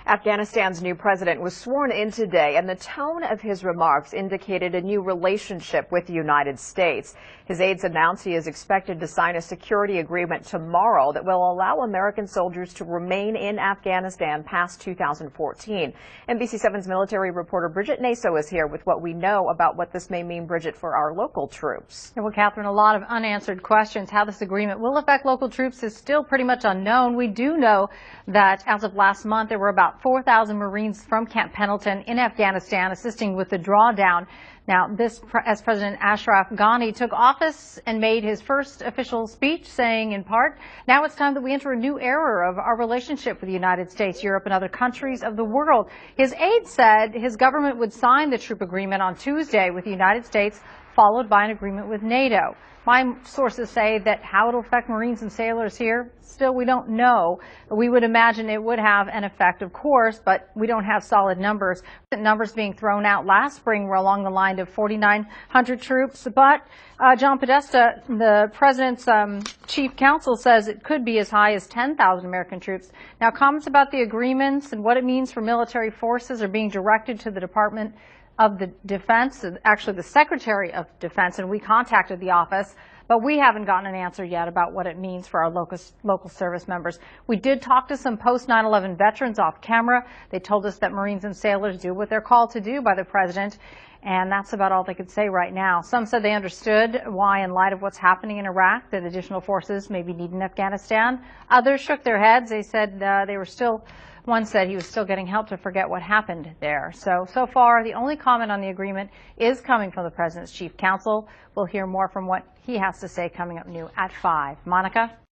Afghanistan's new president was sworn in today, and the tone of his remarks indicated a new relationship with the United States. His aides announced he is expected to sign a security agreement tomorrow that will allow American soldiers to remain in Afghanistan past 2014. NBC7's military reporter Bridget Naso is here with what we know about what this may mean, Bridget, for our local troops. Well, Catherine, a lot of unanswered questions. How this agreement will affect local troops is still pretty much unknown. We do know that as of last month, there were about 4,000 Marines from Camp Pendleton in Afghanistan assisting with the drawdown. Now, as President Ashraf Ghani took office and made his first official speech, saying in part, now it's time that we enter a new era of our relationship with the United States, Europe, and other countries of the world. His aide said his government would sign the troop agreement on Tuesday with the United States, followed by an agreement with NATO. My sources say that how it'll affect Marines and sailors here, still we don't know. We would imagine it would have an effect, of course, but we don't have solid numbers. The numbers being thrown out last spring were along the line of 4,900 troops, but John Podesta, the president's chief counsel, says it could be as high as 10,000 American troops. Now, comments about the agreements and what it means for military forces are being directed to the Department of the Defense, actually the Secretary of Defense, and we contacted the office, but we haven't gotten an answer yet about what it means for our local service members. We did talk to some post-9/11 veterans off camera. They told us that Marines and sailors do what they're called to do by the president, and that's about all they could say right now. Some said they understood why, in light of what's happening in Iraq, that additional forces may be needed in Afghanistan. Others shook their heads. They said one said he was still getting help to forget what happened there. So far, the only comment on the agreement is coming from the president's chief counsel. We'll hear more from what he has to say coming up new at 5. Monica?